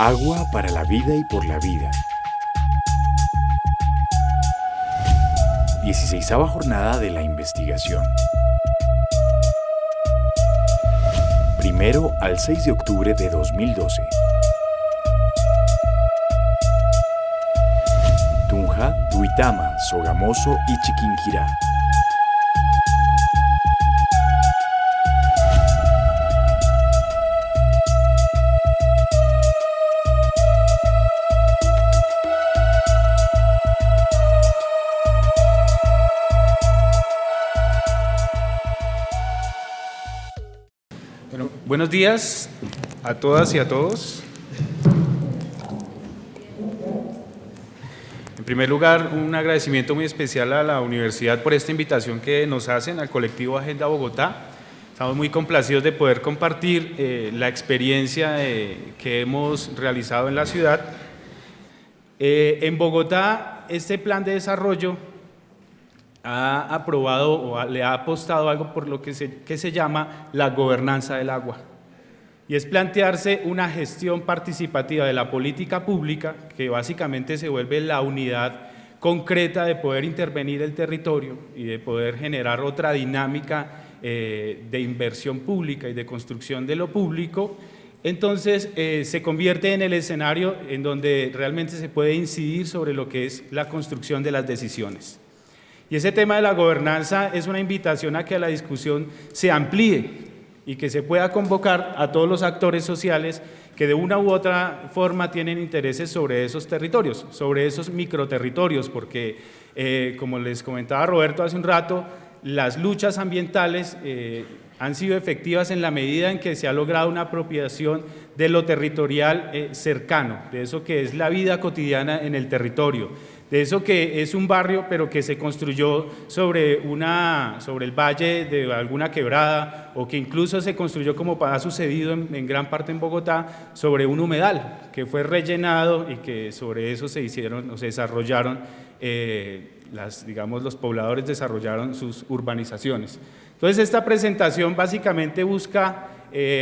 Agua para la vida y por la vida. 16ª jornada de la investigación. 1 al 6 de octubre de 2012. Tunja, Duitama, Sogamoso y Chiquinquirá. Bueno, buenos días a todas y a todos. En primer lugar, un agradecimiento muy especial a la universidad por esta invitación que nos hacen al colectivo Agenda Bogotá. Estamos muy complacidos de poder compartir la experiencia que hemos realizado en la ciudad. En Bogotá, este plan de desarrollo ha aprobado o le ha apostado algo por lo que se llama la gobernanza del agua. Y es plantearse una gestión participativa de la política pública que básicamente se vuelve la unidad concreta de poder intervenir el territorio y de poder generar otra dinámica de inversión pública y de construcción de lo público. Entonces se convierte en el escenario en donde realmente se puede incidir sobre lo que es la construcción de las decisiones. Y ese tema de la gobernanza es una invitación a que la discusión se amplíe y que se pueda convocar a todos los actores sociales que de una u otra forma tienen intereses sobre esos territorios, sobre esos microterritorios, porque como les comentaba Roberto hace un rato, las luchas ambientales han sido efectivas en la medida en que se ha logrado una apropiación de lo territorial cercano, de eso que es la vida cotidiana en el territorio, de eso que es un barrio pero que se construyó sobre el valle de alguna quebrada o que incluso se construyó, como ha sucedido en gran parte en Bogotá, sobre un humedal que fue rellenado y que sobre eso se desarrollaron los pobladores desarrollaron sus urbanizaciones. Entonces esta presentación básicamente busca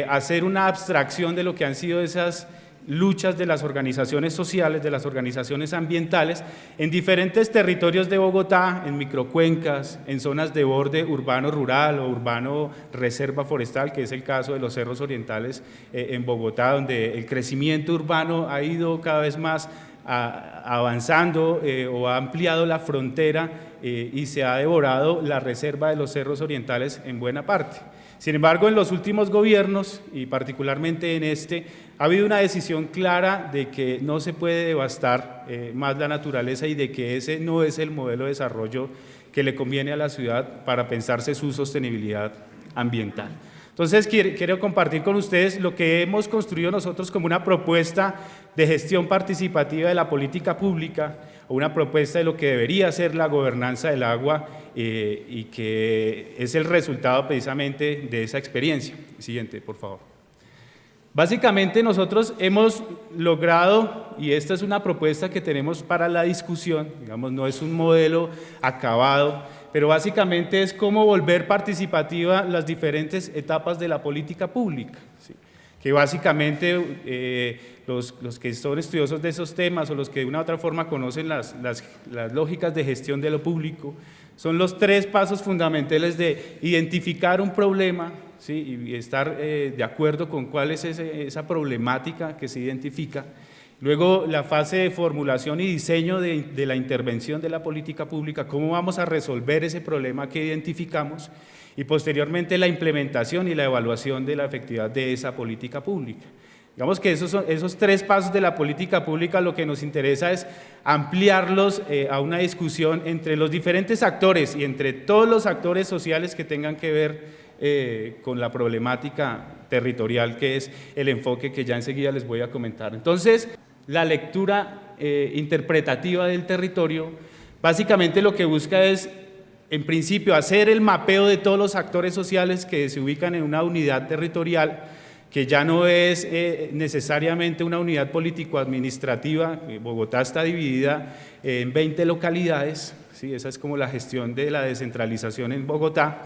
hacer una abstracción de lo que han sido esas luchas de las organizaciones sociales, de las organizaciones ambientales, en diferentes territorios de Bogotá, en microcuencas, en zonas de borde urbano-rural o urbano-reserva forestal, que es el caso de los cerros orientales en Bogotá, donde el crecimiento urbano ha ido cada vez más avanzando o ha ampliado la frontera y se ha devorado la reserva de los cerros orientales en buena parte. Sin embargo, en los últimos gobiernos, y particularmente en este, ha habido una decisión clara de que no se puede devastar más la naturaleza y de que ese no es el modelo de desarrollo que le conviene a la ciudad para pensarse su sostenibilidad ambiental. Entonces, quiero compartir con ustedes lo que hemos construido nosotros como una propuesta de gestión participativa de la política pública, o una propuesta de lo que debería ser la gobernanza del agua y que es el resultado precisamente de esa experiencia. Siguiente, por favor. Básicamente nosotros hemos logrado, y esta es una propuesta que tenemos para la discusión, digamos, no es un modelo acabado, pero básicamente es cómo volver participativa las diferentes etapas de la política pública, ¿sí? Que básicamente los que son estudiosos de esos temas o los que de una u otra forma conocen las lógicas de gestión de lo público, son los 3 pasos fundamentales de identificar un problema, ¿sí? Y estar de acuerdo con cuál es esa problemática que se identifica. Luego, la fase de formulación y diseño de la intervención de la política pública, cómo vamos a resolver ese problema que identificamos, y posteriormente la implementación y la evaluación de la efectividad de esa política pública. Digamos que esos 3 pasos de la política pública lo que nos interesa es ampliarlos a una discusión entre los diferentes actores y entre todos los actores sociales que tengan que ver con la problemática territorial, que es el enfoque que ya enseguida les voy a comentar. Entonces, la lectura interpretativa del territorio básicamente lo que busca es, en principio, hacer el mapeo de todos los actores sociales que se ubican en una unidad territorial, que ya no es necesariamente una unidad político-administrativa. Bogotá está dividida en 20 localidades, ¿sí? Esa es como la gestión de la descentralización en Bogotá,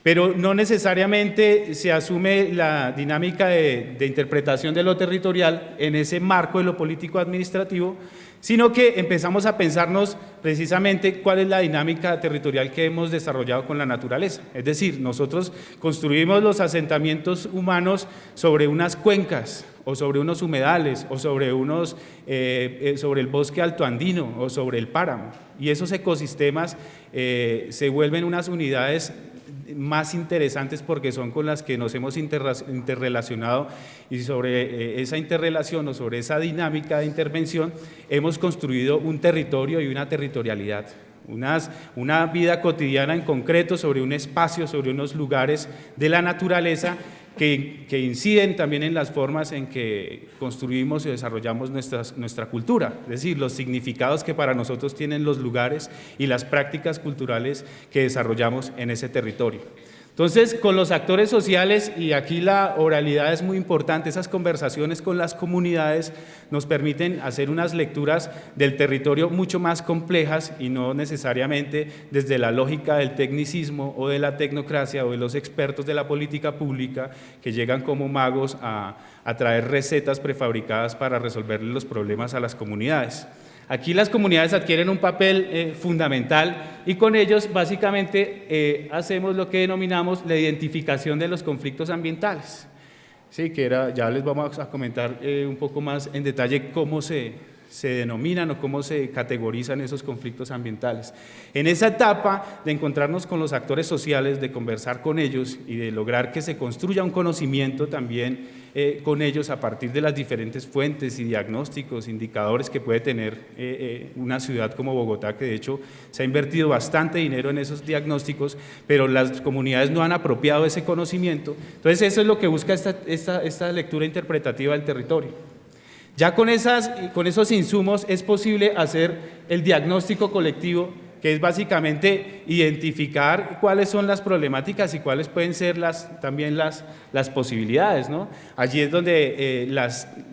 pero no necesariamente se asume la dinámica de interpretación de lo territorial en ese marco de lo político-administrativo, sino que empezamos a pensarnos precisamente cuál es la dinámica territorial que hemos desarrollado con la naturaleza. Es decir, nosotros construimos los asentamientos humanos sobre unas cuencas, o sobre unos humedales, o sobre el bosque altoandino, o sobre el páramo. Y esos ecosistemas se vuelven unas unidades más interesantes porque son con las que nos hemos interrelacionado, y sobre esa interrelación o sobre esa dinámica de intervención hemos construido un territorio y una territorialidad, una vida cotidiana en concreto sobre un espacio, sobre unos lugares de la naturaleza que inciden también en las formas en que construimos y desarrollamos nuestra cultura, es decir, los significados que para nosotros tienen los lugares y las prácticas culturales que desarrollamos en ese territorio. Entonces, con los actores sociales, y aquí la oralidad es muy importante, esas conversaciones con las comunidades nos permiten hacer unas lecturas del territorio mucho más complejas y no necesariamente desde la lógica del tecnicismo o de la tecnocracia o de los expertos de la política pública que llegan como magos a traer recetas prefabricadas para resolverle los problemas a las comunidades. Aquí las comunidades adquieren un papel fundamental y con ellos básicamente hacemos lo que denominamos la identificación de los conflictos ambientales. Sí, ya les vamos a comentar un poco más en detalle cómo se denominan o cómo se categorizan esos conflictos ambientales. En esa etapa de encontrarnos con los actores sociales, de conversar con ellos y de lograr que se construya un conocimiento también con ellos a partir de las diferentes fuentes y diagnósticos, indicadores que puede tener una ciudad como Bogotá, que de hecho se ha invertido bastante dinero en esos diagnósticos, pero las comunidades no han apropiado ese conocimiento. Entonces eso es lo que busca esta lectura interpretativa del territorio. Ya con esos insumos es posible hacer el diagnóstico colectivo, que es básicamente identificar cuáles son las problemáticas y cuáles pueden ser también las posibilidades, ¿no? Allí es donde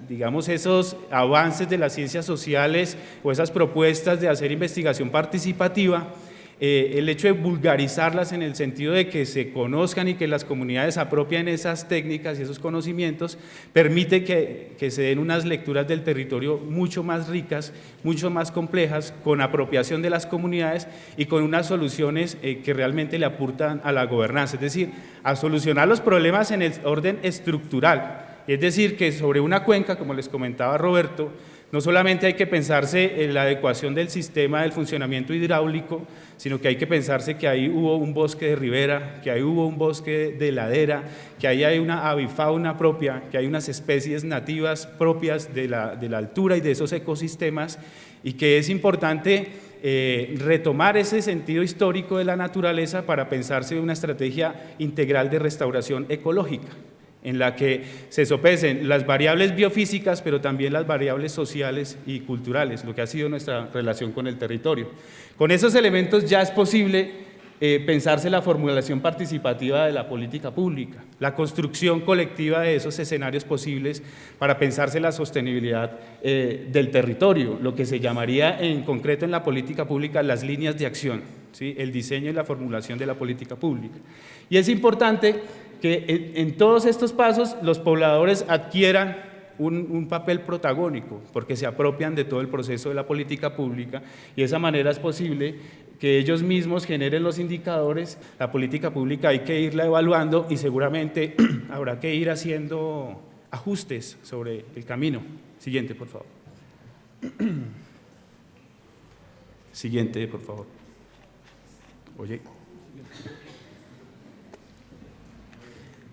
digamos, esos avances de las ciencias sociales o esas propuestas de hacer investigación participativa, el hecho de vulgarizarlas en el sentido de que se conozcan y que las comunidades apropien esas técnicas y esos conocimientos, permite que se den unas lecturas del territorio mucho más ricas, mucho más complejas, con apropiación de las comunidades y con unas soluciones que realmente le aportan a la gobernanza, es decir, a solucionar los problemas en el orden estructural. Es decir, que sobre una cuenca, como les comentaba Roberto, no solamente hay que pensarse en la adecuación del sistema del funcionamiento hidráulico, sino que hay que pensarse que ahí hubo un bosque de ribera, que ahí hubo un bosque de ladera, que ahí hay una avifauna propia, que hay unas especies nativas propias de la altura y de esos ecosistemas, y que es importante retomar ese sentido histórico de la naturaleza para pensarse en una estrategia integral de restauración ecológica, en la que se sopesen las variables biofísicas, pero también las variables sociales y culturales, lo que ha sido nuestra relación con el territorio. Con esos elementos ya es posible pensarse la formulación participativa de la política pública, la construcción colectiva de esos escenarios posibles para pensarse la sostenibilidad del territorio, lo que se llamaría en concreto en la política pública las líneas de acción, ¿sí? El diseño y la formulación de la política pública. Y es importante que en todos estos pasos los pobladores adquieran un papel protagónico, porque se apropian de todo el proceso de la política pública y de esa manera es posible que ellos mismos generen los indicadores. La política pública hay que irla evaluando y seguramente habrá que ir haciendo ajustes sobre el camino. Siguiente, por favor. Siguiente, por favor. Oye.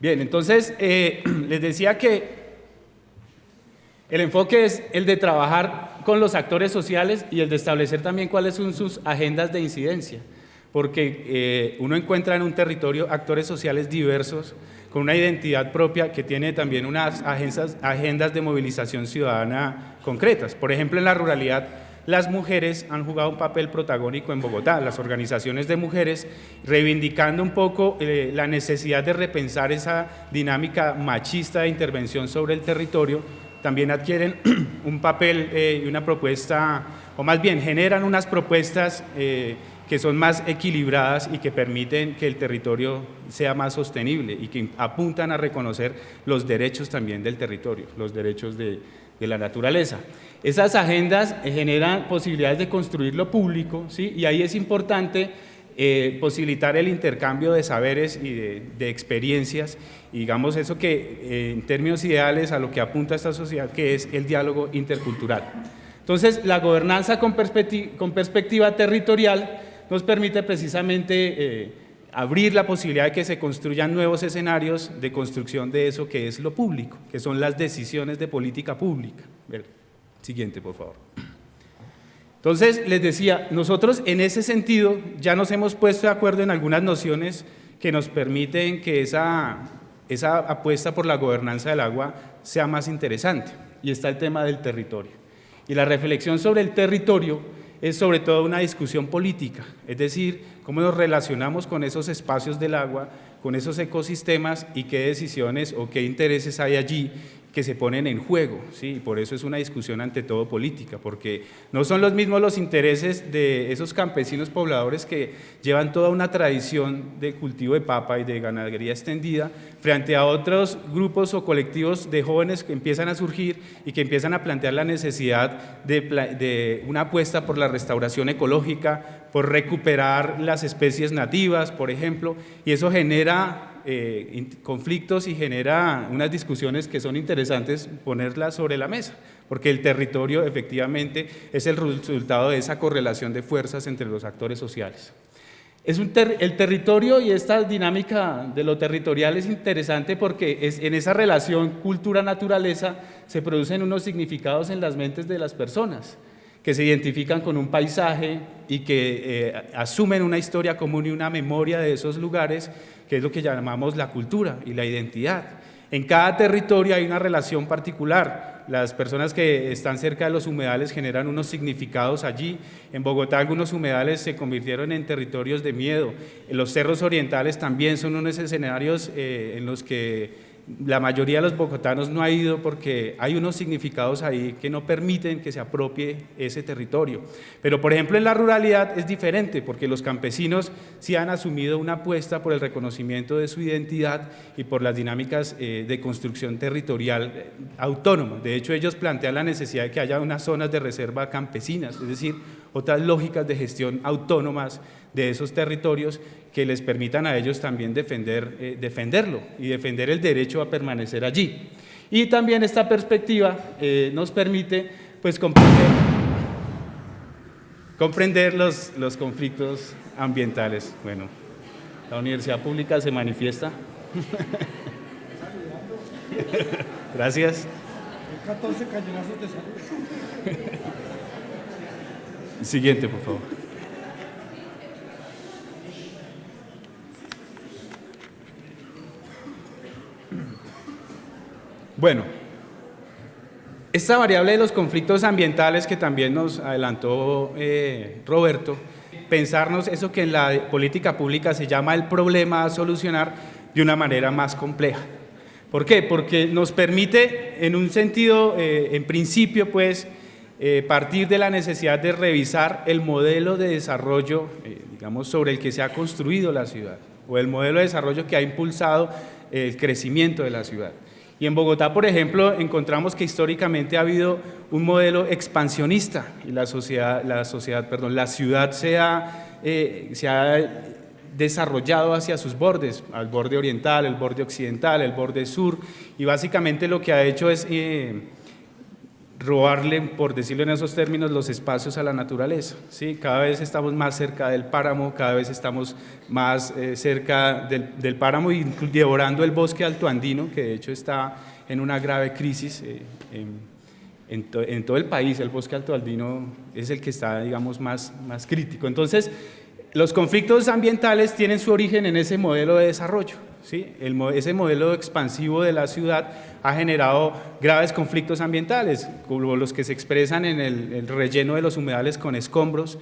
Bien, entonces les decía que el enfoque es el de trabajar con los actores sociales y el de establecer también cuáles son sus agendas de incidencia, porque uno encuentra en un territorio actores sociales diversos, con una identidad propia que tiene también unas agendas de movilización ciudadana concretas. Por ejemplo, en la ruralidad, las mujeres han jugado un papel protagónico en Bogotá, las organizaciones de mujeres, reivindicando un poco la necesidad de repensar esa dinámica machista de intervención sobre el territorio, también adquieren un papel y una propuesta, o más bien generan unas propuestas que que son más equilibradas y que permiten que el territorio sea más sostenible y que apuntan a reconocer los derechos también del territorio, los derechos de la naturaleza. Esas agendas generan posibilidades de construir lo público, ¿sí? Y ahí es importante posibilitar el intercambio de saberes y de experiencias, y digamos eso que en términos ideales a lo que apunta esta sociedad, que es el diálogo intercultural. Entonces, la gobernanza con perspectiva territorial nos permite precisamente abrir la posibilidad de que se construyan nuevos escenarios de construcción de eso que es lo público, que son las decisiones de política pública. Siguiente, por favor. Entonces, les decía, nosotros en ese sentido ya nos hemos puesto de acuerdo en algunas nociones que nos permiten que esa apuesta por la gobernanza del agua sea más interesante, y está el tema del territorio. Y la reflexión sobre el territorio es sobre todo una discusión política, es decir, cómo nos relacionamos con esos espacios del agua, con esos ecosistemas y qué decisiones o qué intereses hay allí que se ponen en juego, ¿sí? Y por eso es una discusión ante todo política, porque no son los mismos los intereses de esos campesinos pobladores que llevan toda una tradición de cultivo de papa y de ganadería extendida, frente a otros grupos o colectivos de jóvenes que empiezan a surgir y que empiezan a plantear la necesidad de una apuesta por la restauración ecológica, por recuperar las especies nativas, por ejemplo, y eso genera conflictos y genera unas discusiones que son interesantes ponerlas sobre la mesa, porque el territorio efectivamente es el resultado de esa correlación de fuerzas entre los actores sociales. El territorio y esta dinámica de lo territorial es interesante porque en esa relación cultura-naturaleza se producen unos significados en las mentes de las personas que se identifican con un paisaje y que asumen una historia común y una memoria de esos lugares, que es lo que llamamos la cultura y la identidad. En cada territorio hay una relación particular. Las personas que están cerca de los humedales generan unos significados allí. En Bogotá algunos humedales se convirtieron en territorios de miedo. Los cerros orientales también son unos escenarios en los que la mayoría de los bogotanos no ha ido porque hay unos significados ahí que no permiten que se apropie ese territorio. Pero, por ejemplo, en la ruralidad es diferente porque los campesinos sí han asumido una apuesta por el reconocimiento de su identidad y por las dinámicas de construcción territorial autónoma. De hecho, ellos plantean la necesidad de que haya unas zonas de reserva campesinas, es decir, otras lógicas de gestión autónomas de esos territorios que les permitan a ellos también defenderlo y defender el derecho a permanecer allí. Y también esta perspectiva nos permite pues, comprender los conflictos ambientales. Bueno, la universidad pública se manifiesta. Gracias. 14 cañonazos de salud. Siguiente, por favor. Bueno, esta variable de los conflictos ambientales que también nos adelantó Roberto, pensarnos eso que en la política pública se llama el problema a solucionar de una manera más compleja. ¿Por qué? Porque nos permite, en un sentido, en principio, pues, partir de la necesidad de revisar el modelo de desarrollo, digamos, sobre el que se ha construido la ciudad, o el modelo de desarrollo que ha impulsado el crecimiento de la ciudad. Y en Bogotá, por ejemplo, encontramos que históricamente ha habido un modelo expansionista y la ciudad se ha desarrollado hacia sus bordes, al borde oriental, el borde occidental, el borde sur, y básicamente lo que ha hecho es robarle, por decirlo en esos términos, los espacios a la naturaleza, ¿sí? Cada vez estamos más cerca del páramo, cada vez estamos más cerca del páramo y devorando el bosque altoandino, que de hecho está en una grave crisis en todo el país. El bosque altoandino es el que está, digamos, más crítico. Entonces, los conflictos ambientales tienen su origen en ese modelo de desarrollo, ¿sí? Ese modelo expansivo de la ciudad ha generado graves conflictos ambientales, como los que se expresan en el relleno de los humedales con escombros,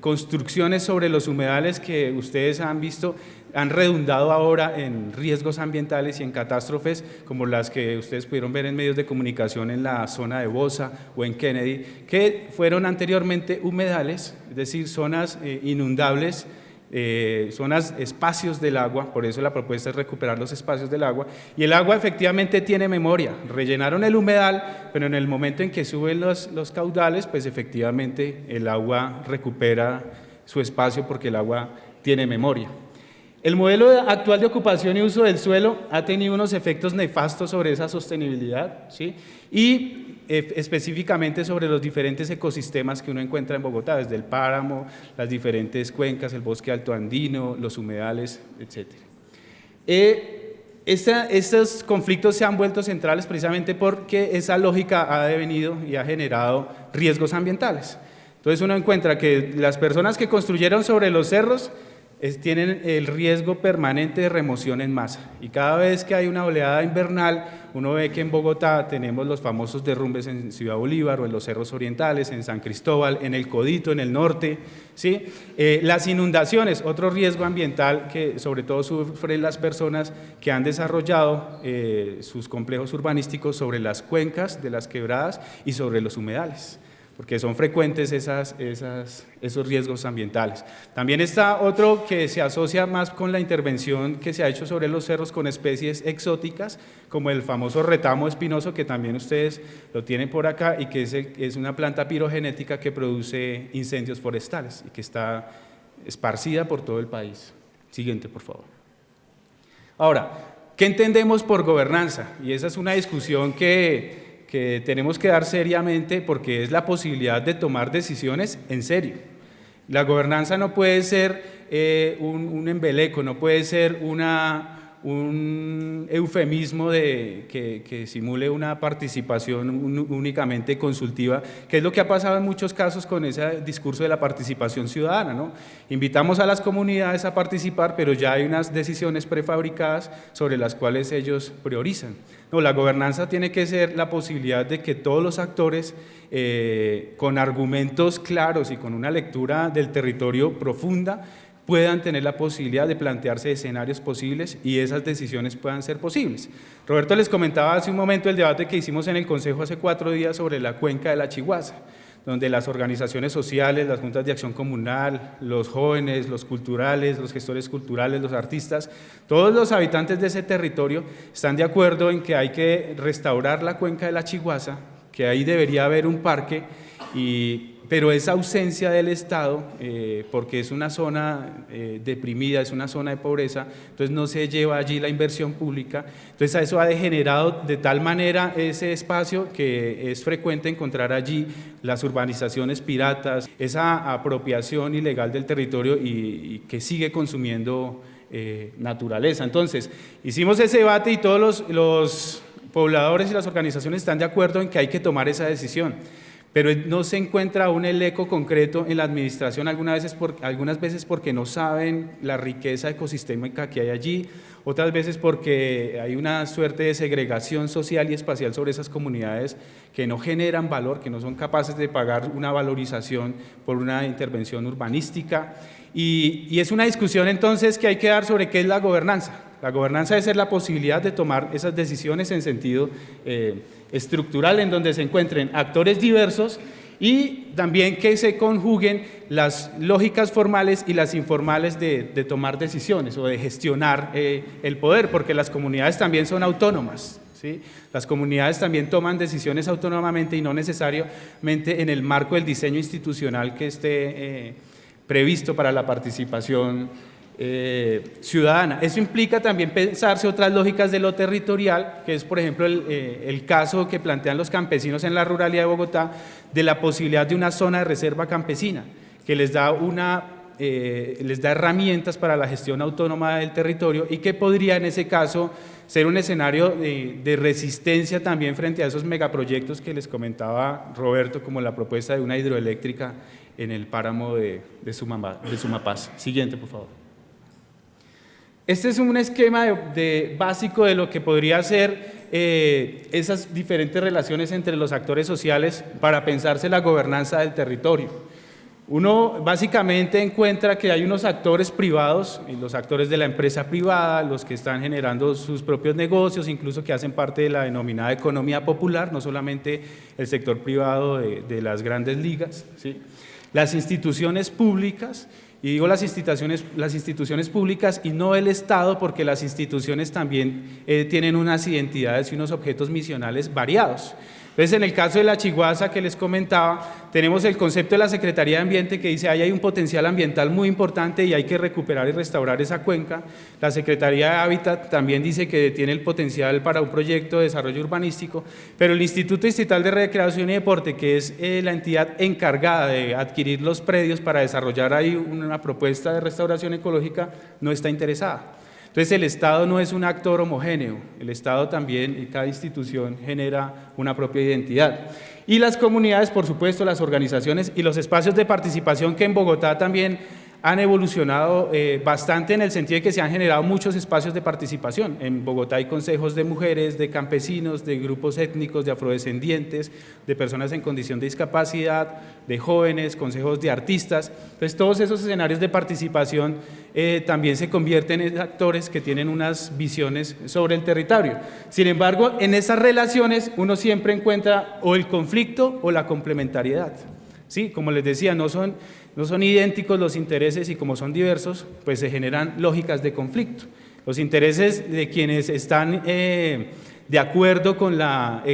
construcciones sobre los humedales que ustedes han visto han redundado ahora en riesgos ambientales y en catástrofes como las que ustedes pudieron ver en medios de comunicación en la zona de Bosa o en Kennedy, que fueron anteriormente humedales, es decir, zonas inundables, espacios del agua. Por eso la propuesta es recuperar los espacios del agua, y el agua efectivamente tiene memoria. Rellenaron el humedal, pero en el momento en que suben los caudales, pues efectivamente el agua recupera su espacio porque el agua tiene memoria. El modelo actual de ocupación y uso del suelo ha tenido unos efectos nefastos sobre esa sostenibilidad, ¿sí? Y específicamente sobre los diferentes ecosistemas que uno encuentra en Bogotá, desde el páramo, las diferentes cuencas, el bosque altoandino, los humedales, etc. Estos conflictos se han vuelto centrales precisamente porque esa lógica ha devenido y ha generado riesgos ambientales. Entonces uno encuentra que las personas que construyeron sobre los cerros tienen el riesgo permanente de remoción en masa, y cada vez que hay una oleada invernal, uno ve que en Bogotá tenemos los famosos derrumbes en Ciudad Bolívar o en los cerros orientales, en San Cristóbal, en el Codito, en el norte, ¿sí? Las inundaciones, otro riesgo ambiental que sobre todo sufren las personas que han desarrollado sus complejos urbanísticos sobre las cuencas de las quebradas y sobre los humedales, porque son frecuentes esos riesgos ambientales. También está otro que se asocia más con la intervención que se ha hecho sobre los cerros con especies exóticas, como el famoso retamo espinoso, que también ustedes lo tienen por acá, y que es una planta pirogenética que produce incendios forestales y que está esparcida por todo el país. Siguiente, por favor. Ahora, ¿qué entendemos por gobernanza? Y esa es una discusión que tenemos que dar seriamente, porque es la posibilidad de tomar decisiones en serio. La gobernanza no puede ser un embeleco, no puede ser un eufemismo que simule una participación únicamente consultiva, que es lo que ha pasado en muchos casos con ese discurso de la participación ciudadana, ¿no? Invitamos a las comunidades a participar, pero ya hay unas decisiones prefabricadas sobre las cuales ellos priorizan. No, la gobernanza tiene que ser la posibilidad de que todos los actores, con argumentos claros y con una lectura del territorio profunda, puedan tener la posibilidad de plantearse escenarios posibles y esas decisiones puedan ser posibles. Roberto les comentaba hace un momento el debate que hicimos en el Consejo hace 4 días sobre la cuenca de la Chiguaza, donde las organizaciones sociales, las juntas de acción comunal, los jóvenes, los culturales, los gestores culturales, los artistas, todos los habitantes de ese territorio están de acuerdo en que hay que restaurar la cuenca de la Chiguaza, que ahí debería haber un parque, pero esa ausencia del Estado, porque es una zona deprimida, es una zona de pobreza, entonces no se lleva allí la inversión pública, entonces a eso ha degenerado de tal manera ese espacio que es frecuente encontrar allí las urbanizaciones piratas, esa apropiación ilegal del territorio y que sigue consumiendo naturaleza. Entonces hicimos ese debate y todos los pobladores y las organizaciones están de acuerdo en que hay que tomar esa decisión, pero no se encuentra aún el eco concreto en la administración, algunas veces porque no saben la riqueza ecosistémica que hay allí, otras veces porque hay una suerte de segregación social y espacial sobre esas comunidades que no generan valor, que no son capaces de pagar una valorización por una intervención urbanística, y es una discusión entonces que hay que dar sobre qué es la gobernanza. La gobernanza debe ser la posibilidad de tomar esas decisiones en sentido estructural, en donde se encuentren actores diversos y también que se conjuguen las lógicas formales y las informales de tomar decisiones o de gestionar el poder, porque las comunidades también son autónomas, ¿sí? Las comunidades también toman decisiones autónomamente y no necesariamente en el marco del diseño institucional que esté previsto para la participación ciudadana. Eso implica también pensarse otras lógicas de lo territorial, que es por ejemplo el caso que plantean los campesinos en la ruralidad de Bogotá, de la posibilidad de una zona de reserva campesina, que les da herramientas para la gestión autónoma del territorio y que podría en ese caso ser un escenario de resistencia también frente a esos megaproyectos que les comentaba Roberto, como la propuesta de una hidroeléctrica en el páramo de Sumapaz. Siguiente, por favor. Este es un esquema básico de lo que podría ser esas diferentes relaciones entre los actores sociales para pensarse la gobernanza del territorio. Uno básicamente encuentra que hay unos actores privados, y los actores de la empresa privada, los que están generando sus propios negocios, incluso que hacen parte de la denominada economía popular, no solamente el sector privado de las grandes ligas, ¿sí? Las instituciones públicas, y digo las instituciones públicas y no el Estado, porque las instituciones también tienen unas identidades y unos objetos misionales variados. Entonces, en el caso de la Chiguaza que les comentaba, tenemos el concepto de la Secretaría de Ambiente que dice ahí hay un potencial ambiental muy importante y hay que recuperar y restaurar esa cuenca. La Secretaría de Hábitat también dice que tiene el potencial para un proyecto de desarrollo urbanístico, pero el Instituto Distrital de Recreación y Deporte, que es la entidad encargada de adquirir los predios para desarrollar ahí una propuesta de restauración ecológica, no está interesada. Entonces, el Estado no es un actor homogéneo, el Estado también y cada institución genera una propia identidad. Y las comunidades, por supuesto, las organizaciones y los espacios de participación que en Bogotá también han evolucionado bastante en el sentido de que se han generado muchos espacios de participación. En Bogotá hay consejos de mujeres, de campesinos, de grupos étnicos, de afrodescendientes, de personas en condición de discapacidad, de jóvenes, consejos de artistas. Entonces, todos esos escenarios de participación también se convierten en actores que tienen unas visiones sobre el territorio. Sin embargo, en esas relaciones uno siempre encuentra o el conflicto o la complementariedad. Sí, como les decía, no son idénticos los intereses y como son diversos, pues se generan lógicas de conflicto. Los intereses de quienes están de acuerdo con la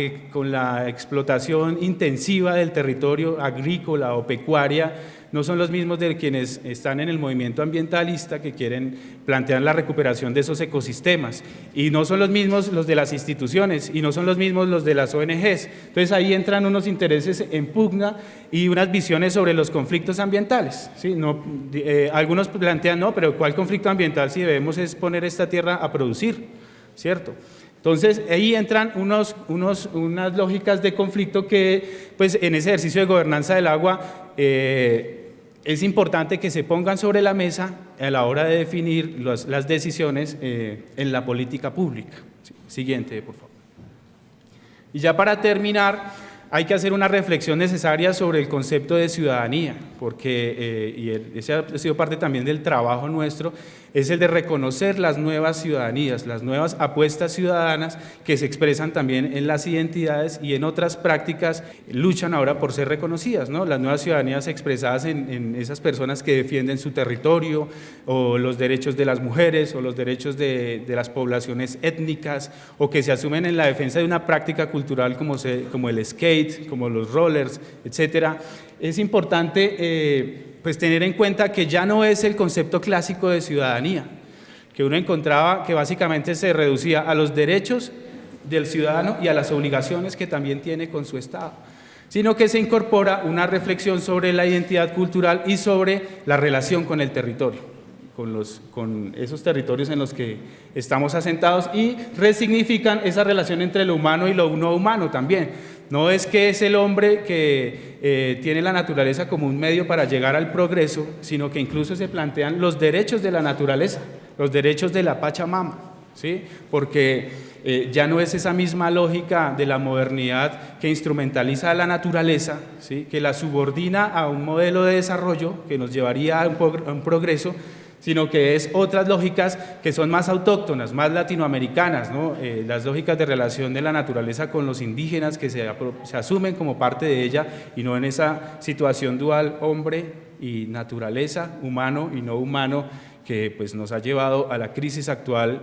explotación intensiva del territorio agrícola o pecuaria no son los mismos de quienes están en el movimiento ambientalista que quieren plantear la recuperación de esos ecosistemas, y no son los mismos los de las instituciones y no son los mismos los de las ONGs. Entonces ahí entran unos intereses en pugna y unas visiones sobre los conflictos ambientales, ¿sí? Algunos plantean, no, pero ¿cuál conflicto ambiental si debemos es poner esta tierra a producir? ¿Cierto? Entonces, ahí entran unas lógicas de conflicto que, pues, en ese ejercicio de gobernanza del agua es importante que se pongan sobre la mesa a la hora de definir las decisiones en la política pública. Siguiente, por favor. Y ya para terminar, hay que hacer una reflexión necesaria sobre el concepto de ciudadanía, porque, ese ha sido parte también del trabajo nuestro, es el de reconocer las nuevas ciudadanías, las nuevas apuestas ciudadanas que se expresan también en las identidades y en otras prácticas luchan ahora por ser reconocidas, ¿no? Las nuevas ciudadanías expresadas en esas personas que defienden su territorio, o los derechos de las mujeres, o los derechos de las poblaciones étnicas, o que se asumen en la defensa de una práctica cultural como el skate, como los rollers, etcétera. Es importante pues tener en cuenta que ya no es el concepto clásico de ciudadanía, que uno encontraba que básicamente se reducía a los derechos del ciudadano y a las obligaciones que también tiene con su Estado, sino que se incorpora una reflexión sobre la identidad cultural y sobre la relación con el territorio, con esos territorios en los que estamos asentados, y resignifican esa relación entre lo humano y lo no humano también. No es que es el hombre que tiene la naturaleza como un medio para llegar al progreso, sino que incluso se plantean los derechos de la naturaleza, los derechos de la Pachamama, ¿sí? Porque ya no es esa misma lógica de la modernidad que instrumentaliza a la naturaleza, ¿sí? Que la subordina a un modelo de desarrollo que nos llevaría a un progreso, sino que es otras lógicas que son más autóctonas, más latinoamericanas, ¿no? Las lógicas de relación de la naturaleza con los indígenas que se asumen como parte de ella y no en esa situación dual hombre y naturaleza, humano y no humano, que pues nos ha llevado a la crisis actual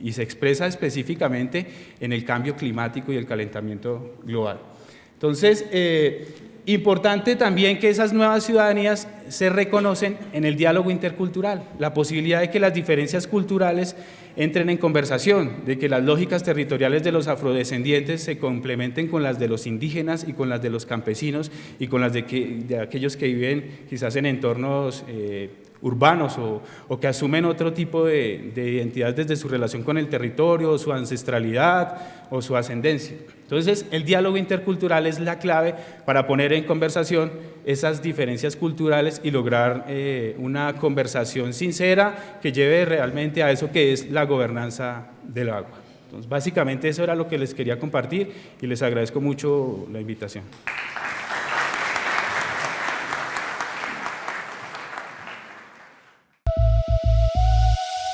y se expresa específicamente en el cambio climático y el calentamiento global. Entonces, importante también que esas nuevas ciudadanías se reconocen en el diálogo intercultural, la posibilidad de que las diferencias culturales entren en conversación, de que las lógicas territoriales de los afrodescendientes se complementen con las de los indígenas y con las de los campesinos y con las de aquellos que viven quizás en entornos urbanos o que asumen otro tipo de identidad desde su relación con el territorio, su ancestralidad o su ascendencia. Entonces, el diálogo intercultural es la clave para poner en conversación esas diferencias culturales y lograr una conversación sincera que lleve realmente a eso que es la gobernanza del agua. Entonces, básicamente eso era lo que les quería compartir y les agradezco mucho la invitación.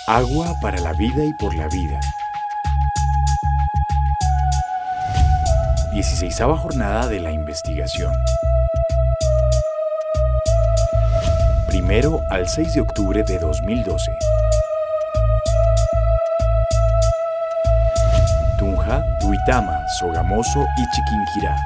Agua para la vida y por la vida. 16ª jornada de la investigación. 1 al 6 de octubre de 2012. Tunja, Duitama, Sogamoso y Chiquinquirá.